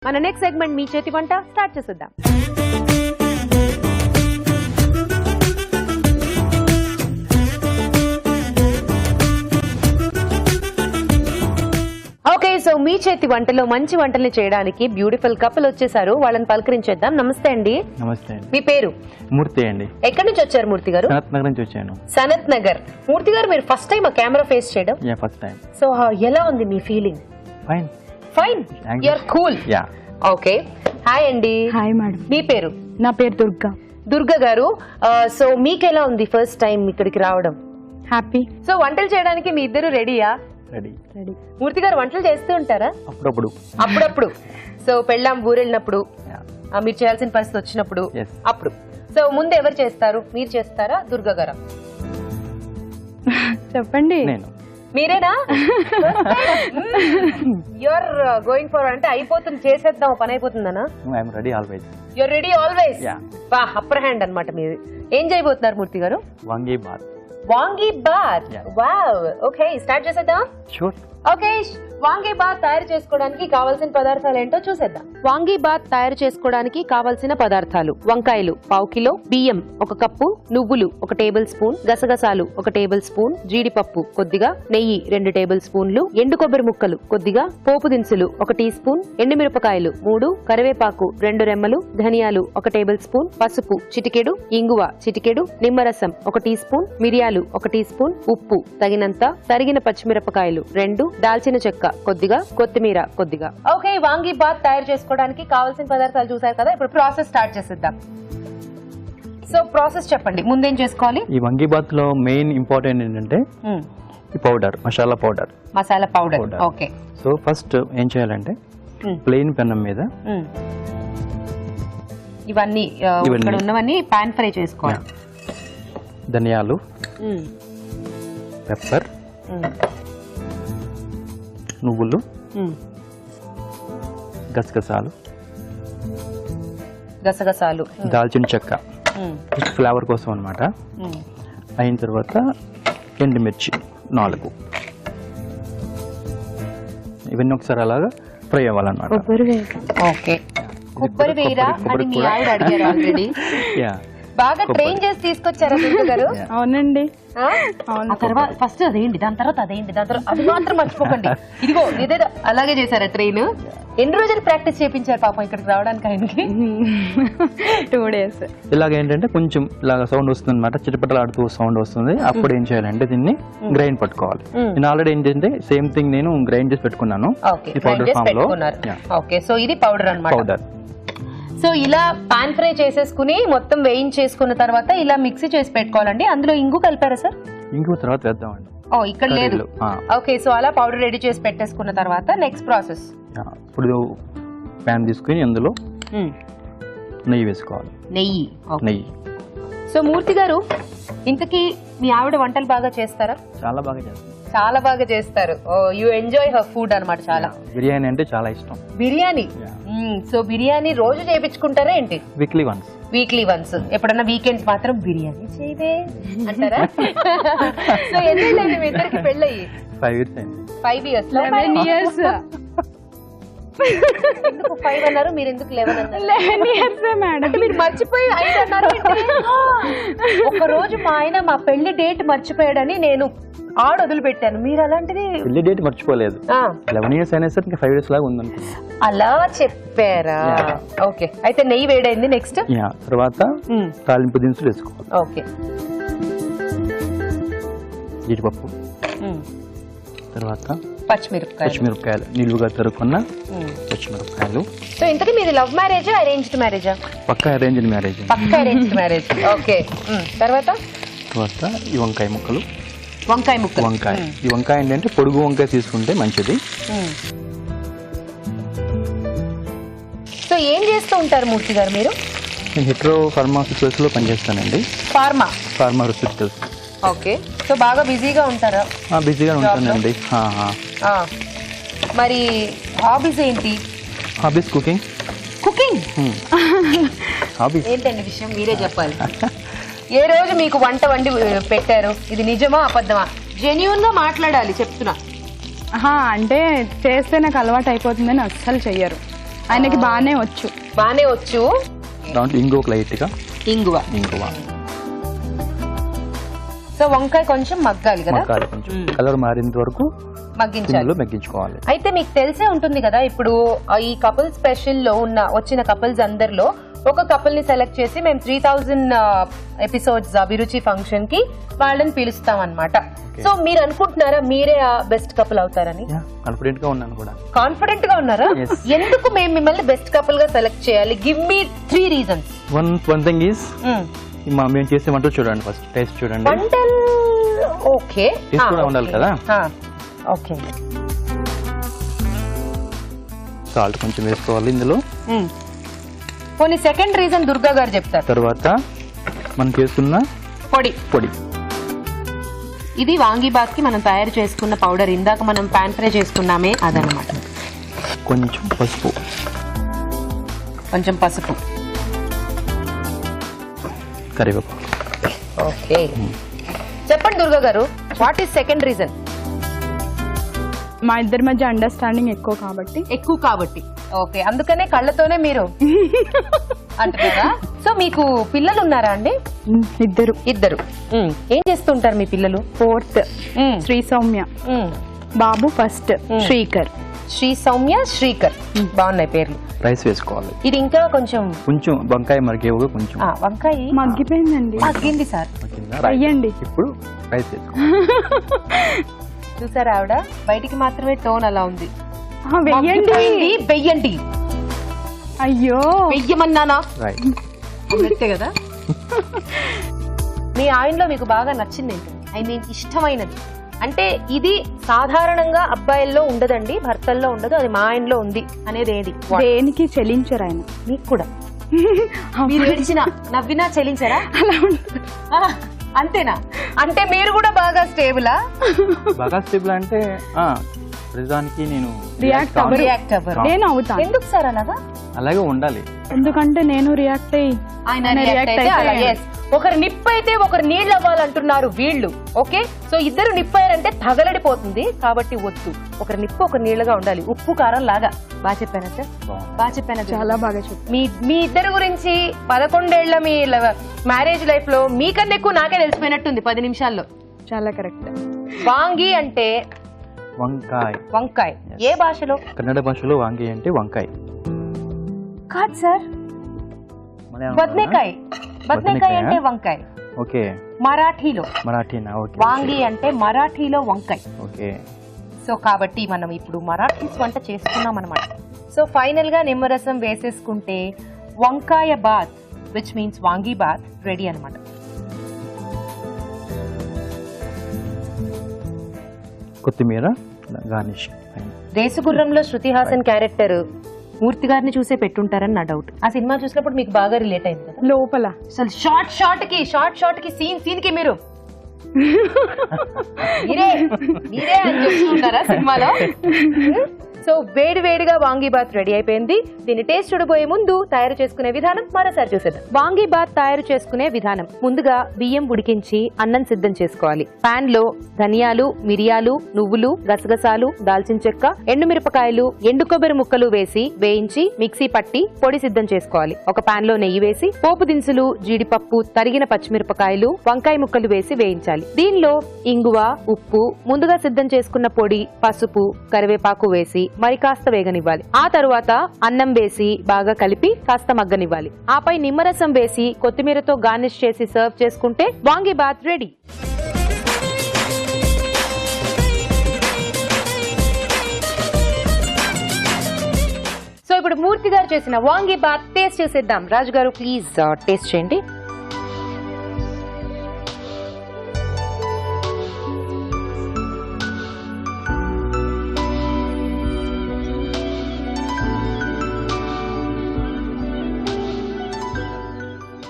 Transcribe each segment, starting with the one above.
మన next segment మీ చేతి వంట స్టార్ట్ చేసేద్దాం. ఓకే, సో మీ చేతి వంటలో మంచి వంటల్ని చేయడానికి బ్యూటిఫుల్ కపుల్ వచ్చేసారు. వాళ్ళని పలకరించేద్దాం. నమస్తే అండి. నమస్తే అండి. మీ పేరు? మూర్తి అండి. ఎక్కడి నుంచి వచ్చారు మూర్తి గారు? సనత్ నగర్ నుంచి వచ్చాను. సనత్ నగర్. మూర్తి గారు, మీరు ఫస్ట్ టైం ఆ కెమెరా ఫేస్ చేయడం? Yeah, first time. సో ఎలా ఉంది మీ feeling? Fine. Fine. You are cool. Yeah. Okay. Hi అండి. Hi madam. మీ పేరు? నా పేరు దుర్గా. దుర్గా గారు, సో మీకు ఎలా ఉంది ఫస్ట్ టైం ఇక్కడికి రావడం? హ్యాపీ. సో వంటలు చేయడానికి మీ ఇద్దరు రెడీయా? రెడీ. మూర్తి గారు వంటలు చేస్తూ ఉంటారా? అప్పుడప్పుడు. సో పెళ్ళాం ఊరెళ్ళినప్పుడు, మీరు చేయాల్సిన పరిస్థితి వచ్చినప్పుడు, అప్పుడు. సో ముందు ఎవరు చేస్తారు? మీరు చేస్తారా, దుర్గా గారా? చెప్పండి. మీరేనా? యూఆర్ గోయింగ్ ఫర్, అంటే అయిపోతుంది, చేసేద్దాం, పని అయిపోతుందనా? Ready always. You are ready always. వా, అప్పర్ హ్యాండ్ అన్నమాట మీది. ఏం చేయబోతున్నారు Murthy garu? Vangi bath. Vangi bath. Wow. Okay, start చేసేద్దాం. షూర్. ఓకే, వాంగీ బాత్ తయారు చేసుకోవడానికి కావాల్సిన పదార్థాలు ఏంటో చూసేద్దాం. వాంగీ బాత్ తయారు చేసుకోవడానికి కావాల్సిన పదార్థాలు: వంకాయలు 1/2 కిలో, బియ్యం 1 కప్పు, నువ్వులు 1 టేబుల్ స్పూన్, గసగసాలు 1 టేబుల్ స్పూన్, జీడిపప్పు కొద్దిగా, నెయ్యి 2 టేబుల్ స్పూన్లు, ఎండు కొబ్బరి ముక్కలు కొద్దిగా, పోపు దినుసులు 1 టీ స్పూన్, ఎండుమిరపకాయలు 3, కరివేపాకు 2 రెమ్మలు, ధనియాలు 1 టేబుల్ స్పూన్, పసుపు చిటికెడు, ఇంగువ చిటికెడు, నిమ్మరసం 1 టీ స్పూన్, మిరియాలు 1 టీ స్పూన్, ఉప్పు తగినంత, తరిగిన పచ్చిమిరపకాయలు 2, దాల్చిన చెక్క కొద్దిగా, కొత్తిమీర కొద్దిగా. ఓకే, వాంగీ బాత్ తయారు చేసుకోవడానికి కావాల్సిన పదార్థాలు చూసారు కదా. ఇప్పుడు ప్రాసెస్ స్టార్ట్ చేసేద్దాం. సో ప్రాసెస్ చెప్పండి, ముందేం చేసుకోవాలి? ఈ వంగీ బాత్ లో మెయిన్ ఇంపార్టెంట్ ఏంటంటే ఈ powder, masala powder. Masala powder. Okay. So first ఏం చేయాలంటే ప్లెయిన్ పెనం మీద ఇవన్నీ ఇక్కడ ఉన్నవన్నీ పాన్ ఫ్రై చేసుకోవాలి. ధనియాలు, పెప్పర్, నువ్వులు, గసగసాలు, దాల్చిన చెక్క, ఫ్లేవర్ కోసం అన్నమాట. అయిన తర్వాత ఎండుమిర్చి 4. ఇవన్నీ ఒకసారి అలాగా ఫ్రై అవ్వాలన్నమాట. ఓకే. కొబ్బరి వేయరా అని మీ ఆవిడ అడిగారు ఆల్రెడీ. బాగా ట్రైన్ చేసి తీసుకొచ్చారా దుర్గా గారు? అవునండి. ఆ తర్వాత ఫస్ట్ అదేంటి, దాని తర్వాత అదేంటి, దాని తర్వాత అది మాత్రం మర్చిపోకండి. ఇదిగో ఇదేదో అలాగే చేశారా ట్రైన్? ఎన్ని రోజులు ప్రాక్టీస్ చేయించారు పాపం ఇక్కడికి రావడానికి ఆయనకి? 2 days. ఇలాగ ఏంటంటే కొంచెం ఇలాగ సౌండ్ వస్తుంది అనమాట, చిటపటలాడుతూ సౌండ్ వస్తుంది. అప్పుడు ఏం చేయాలంటే దీన్ని గ్రైండ్ పట్టుకోవాలి. నేను ఆల్రెడీ ఏంటంటే సేమ్ థింగ్ నేను గ్రైండ్ చేసి పెట్టుకున్నాను ఈ పౌడర్ ఫామ్ లో. ఓకే, సో ఇది పౌడర్ అన్నమాట. పౌడర్. సో ఇలా పాన్ ఫ్రై చేసేసుకుని మొత్తం వేయించేసుకున్న తర్వాత ఇలా మిక్సీ చేసి పెట్టుకోవాలండి. అందులో ఇంగు కలిపారా సార్? ఇంగు తర్వాత వేద్దామండి. ఓ, ఇక్కడ లేదు. ఓకే, సో అలా పౌడర్ రెడీ చేసి పెట్టేసుకున్న తర్వాత నెక్స్ట్ ప్రాసెస్. ఇప్పుడు ప్యాన్ తీసుకుని అందులో నెయ్యి వేసుకోవాలి. నెయ్యి. సో మూర్తి గారు, ఇంతకీ మీ ఆవిడ వంటలు బాగా చేస్తారా? చాలా బాగా చేస్తారు. చాలా బాగా చేస్తారు. యు ఎంజాయ్ హర్ ఫుడ్ అన్నమాట. చాలా. బిర్యానీ అంటే చాలా ఇష్టం. బిర్యానీ. సో బిర్యానీ రోజు చేయించుకుంటారా ఏంటి? Weekly once. ఎప్పుడన్నా వీకెండ్స్ మాత్రం బిర్యానీ చేయవే అంటారా? సో ఎన్ని మీ ఇద్దరికి పెళ్ళయి? 5 years అయింది. 5 years. 11 years. ఎందుకు 5 అన్నారు, మీరు ఎందుకు 11 అన్నారు? 11 years మేడం. మీరు మర్చిపోయి 5 అన్నారు. ఒక రోజు మా ఆయన మా పెళ్లి డేట్ మర్చిపోయాడని నేను ఆడు వదిలిపెట్టాను. మీరు అలాంటిది పెళ్లి డేట్ మర్చిపోలేదు. 11 years అయినా సరే ఇంకా 5 years లాగా ఉందనుకున్నా. అలా చెప్పారా? ఓకే. అయితే నెయ్యి వేడైంది. నెక్స్ట్ తర్వాత తాలింపు దినుసులు వేసుకోవాలి. ఓకే. జీడిపప్పు, తర్వాత పచ్చిమిరపకాయలు, నిలువుగా తరుక్కున్న పచ్చిమిరపకాయలు. సో ఇంతకీ మీది లవ్ మ్యారేజా, అరేంజ్డ్ మ్యారేజా? పక్కా అరేంజ్డ్ మ్యారేజ్. ఓకే. తర్వాత ఈ వంకాయ ముక్కలు. ఈ వంకాయ ఏంటంటే పొడుగు వంకాయ తీసుకుంటే మంచిది. సో ఏం చేస్తూ ఉంటారు మూర్తి గారు మీరు? నేను హెట్రో ఫార్మాస్యూటికల్స్ లో పనిచేస్తానండి. ఫార్మాస్యూటికల్స్. ఓకే. సో బాగా బిజీగా ఉంటారా? బిజీగా ఉంటానండి. మరి హాబీస్ ఏంటి? Hobbies cooking. హాబీస్ ఏంటండి విషయం, మీరే చెప్పాలి. ఏ రోజు మీకు వంట వండి పెట్టారు? ఇది నిజమా అబద్ధమా? జెన్యూన్ గా మాట్లాడాలి, చెప్తున్నా. అంటే చేస్తే నాకు అలవాటు అయిపోతుందని అస్సలు చెయ్యరు. ఆయనకి బాగానే వచ్చు. దాంట్లో ఇంగువ లైట్గా ఇంగువ. సో వంకాయ కొంచెం మగ్గాలి కదా, మగ్గాలి, కొంచెం కలర్ మారేంత వరకు మగ్గించాలి, మగ్గించుకోవాలి. అయితే మీకు తెలిసే ఉంటుంది కదా, ఇప్పుడు ఈ కపుల్ స్పెషల్ లో వచ్చిన కపుల్స్ అందరిలో ఒక కపుల్ ని సెలెక్ట్ చేసి మేము 3000 ఎపిసోడ్స్ అభిరుచి ఫంక్షన్ కి వాళ్ళని పిలుస్తాం అన్నమాట. సో మీరు అనుకుంటున్నారా మీరే ఆ బెస్ట్ కపుల్ అవుతారని? కాన్ఫిడెంట్ గా ఉన్నాను కూడా. కాన్ఫిడెంట్ గా ఉన్నారా? ఎందుకు మేము మిమ్మల్ని బెస్ట్ కపుల్ గా సెలెక్ట్ చేయాలి? Give me 3 reasons. One thing is మేము చేసే వంటలు చూడండి, ఫస్ట్ టేస్ట్ చూడండి. వంటలు ఓకే, టేస్ట్ కూడా ఉండాలి కదా. ఓకే, సాల్ట్ కొంచెం వేసుకోవాలి ఇందులో. కొన్ని సెకండ్ రీజన్ దుర్గా గారు చెప్తారు. తర్వాత మనం చేసుకున్న పొడి, ఇది వాంగీబాత్ కి మనం తయారు చేసుకున్న పౌడర్, ఇందాక మనం పాన్ ఫ్రై చేసుకున్నామే అదనమాట. కొంచెం పసుపు, కరివేపాకు. ఓకే, చెప్పండి దుర్గా గారు, వాట్ ఈస్ సెకండ్ రీజన్? మా ఇద్దరి మధ్య అండర్స్టాండింగ్ ఎక్కువ కాబట్టి. ఓకే, అందుకనే కళ్ళతోనే మీరు అంటున్నారా? సో మీకు పిల్లలు ఉన్నారా అండి? ఇద్దరు. ఏం చేస్తుంటారు మీ పిల్లలు? 4th శ్రీ సౌమ్య, బాబు ఫస్ట్ శ్రీకర్. శ్రీ సౌమ్య, శ్రీకర్, బాగున్నాయి పేర్లు. రైస్ వేసుకోవాలి. ఇది ఇంకా కొంచెం వంకాయ మరిగేవుగా కొంచెం. వంకాయ మగ్గిపోయిందండి. మగ్గింది సార్, వెయ్యండి. ఇప్పుడు రైస్ వేసుకోవాలి. చూసారా ఆవిడ బయటికి మాత్రమే టోన్ అలా ఉంది. వెయ్యండి. అయ్యో, వెయ్యమన్నానా? అంతే కదా. మీ ఆయనలో మీకు బాగా నచ్చింది ఏంటి? ఐ మీన్ ఇష్టమైనది అంటే ఇది సాధారణంగా అబ్బాయిల్లో ఉండదండి, భర్తల్లో ఉండదు, అది మా ఆయనలో ఉంది అనేది ఏది? దేనికి చెల్లించరు ఆయన. మీకు కూడా మీరు ఏడ్చినా నవ్వినా చెల్లించారా? అంతేనా? అంటే మీరు కూడా బాగా స్టేబులా? బాగా స్టేబుల్ అంటే ప్రతిదానికి నేను రియాక్ట్ అవ్వరు. నేను అవుతాను. ఎందుకు సార్ అలాగా? అలాగే ఉండాలి, ఎందుకంటే నేను రియాక్ట్ అయ్యి ఆయన రియాక్ట్ అయితే ఒకరు నిప్పు అయితే ఒకరు నీళ్ళు అవ్వాలంటున్నారు వీళ్ళు. ఓకే, సో ఇద్దరు నిప్పారంటే తగలడిపోతుంది, కాబట్టి వద్దు, ఒకరు నిప్పు ఒకరు నీళ్ళగా ఉండాలి, ఉప్పు కారం లాగా. బాగా చెప్పానా సార్? బాగా చెప్పానా? చాలా బాగా చెప్పాను. మీ ఇద్దరు గురించి 11 ఏళ్ల మీ మ్యారేజ్ లైఫ్ లో మీకన్నా ఎక్కువ నాకే తెలిసిపోయినట్టుంది 10 నిమిషాల్లో. చాలా కరెక్ట్. వాంగి అంటే వంకాయ. ఏ భాషలో? కన్నడ భాషలో వాంగి అంటే వంకాయ కాదు సార్, బద్నేకాయ అంటే వంకాయ. ఓకే, మరాఠీనా? ఓకే, వాంగి అంటే మరాఠీలో వంకాయ. ఓకే, సో కాబట్టి మనం ఇప్పుడు మరాఠీస్ వంట చేసుకున్నాం అనమాట. సో ఫైనల్ గా నిమ్మరసం వేసేసుకుంటే వంకాయ bath, which means vangi bath, ready అనమాట. కొత్తిమీర గార్నిష్. రేసుగుర్రంలో శృతి హాసన్ క్యారెక్టర్ మూర్తి గారిని చూసే పెట్టుంటారని నా డౌట్. ఆ సినిమా చూసినప్పుడు మీకు బాగా రిలేట్ అయింది కదా లోపల. అసలు షార్ట్ కి సీన్ కి మీరే అని చెప్తుంటారా సినిమాలో? సో వేడిగా వాంగీబాత్ రెడీ అయిపోయింది. దీన్ని టేస్ట్ చూడబోయే ముందు తయారు చేసుకునే విధానం మరోసారి చూసేద్దాం. వాంగీబాత్ తయారు చేసుకునే విధానం: ముందుగా బియ్యం ఉడికించి అన్నం సిద్ధం చేసుకోవాలి. పాన్ లో ధనియాలు, మిరియాలు, నువ్వులు, గసగసాలు, దాల్చిన చెక్క, ఎండుమిరపకాయలు, ఎండు కొబ్బరి ముక్కలు వేసి వేయించి మిక్సీ పట్టి పొడి సిద్ధం చేసుకోవాలి. ఒక పాన్ లో నెయ్యి వేసి పోపు దినుసులు, జీడిపప్పు, తరిగిన పచ్చిమిరపకాయలు, వంకాయ ముక్కలు వేసి వేయించాలి. దీనిలో ఇంగువ, ఉప్పు, ముందుగా సిద్ధం చేసుకున్న పొడి, పసుపు, కరివేపాకు వేసి మరి కాస్త వేగనివ్వాలి. ఆ తరువాత అన్నం వేసి బాగా కలిపి కాస్త మగ్గనివ్వాలి. ఆపై నిమ్మరసం వేసి కొత్తిమీరతో గార్నిష్ చేసి సర్వ్ చేసుకుంటే వాంగీబాత్ రెడీ. సో ఇప్పుడు మూర్తి గారు చేసిన వాంగీబాత్ టేస్ట్ చేసేద్దాం. రాజు గారు ప్లీజ్ టేస్ట్ చేయండి.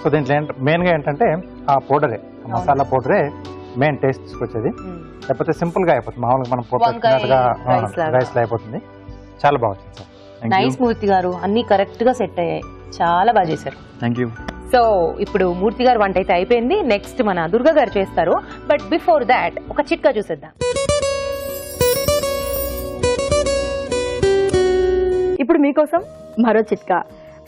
సో దీంట్లో మెయిన్గా ఏంటంటే ఆ పౌడరే, మసాలా పౌడరే మెయిన్ టేస్ట్ తీసుకొచ్చేది. లేకపోతే సింపుల్గా అయిపోతుంది, మామూలుగా మనం పోతున్నట్టుగా రైస్ లో అయిపోతుంది. చాలా బాగా వచ్చింది సార్. నైస్ మూర్తి గారు, అన్ని కరెక్ట్ గా సెట్ అయ్యాయి, చాలా బాగా చేశారు. Thank you. సో ఇప్పుడు మూర్తి గారు వంట అయితే అయిపోయింది. నెక్స్ట్ మన దుర్గా గారు చేస్తారు. బట్ బిఫోర్ దాట్ ఒక చిట్కా చూసేద్దాం. ఇప్పుడు మీకోసం మరో చిట్కా.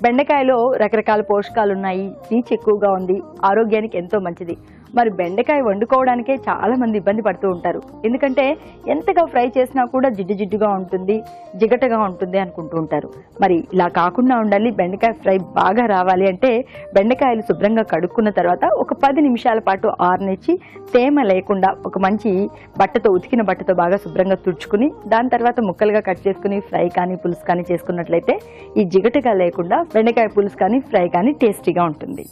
బెండకాయలో రకరకాల పోషకాలు ఉన్నాయి, పీచు ఎక్కువగా ఉంది, ఆరోగ్యానికి ఎంతో మంచిది. మరి బెండకాయ వండుకోవడానికే చాలా మంది ఇబ్బంది పడుతూ ఉంటారు. ఎందుకంటే ఎంతగా ఫ్రై చేసినా కూడా జిడ్డుగా ఉంటుంది, జిగటగా ఉంటుంది అనుకుంటూ ఉంటారు. మరి ఇలా కాకుండా ఉండాలి, బెండకాయ ఫ్రై బాగా రావాలి అంటే బెండకాయలు శుభ్రంగా కడుక్కున్న తర్వాత ఒక 10 నిమిషాల పాటు ఆరనిచ్చి తేమ లేకుండా ఒక మంచి బట్టతో, ఉతికిన బట్టతో బాగా శుభ్రంగా తుడుచుకుని దాని తర్వాత ముక్కలుగా కట్ చేసుకుని ఫ్రై కానీ పులుసు కానీ చేసుకున్నట్లయితే ఈ జిగటగా లేకుండా బెండకాయ పులుసు కానీ ఫ్రై కానీ టేస్టీగా ఉంటుంది.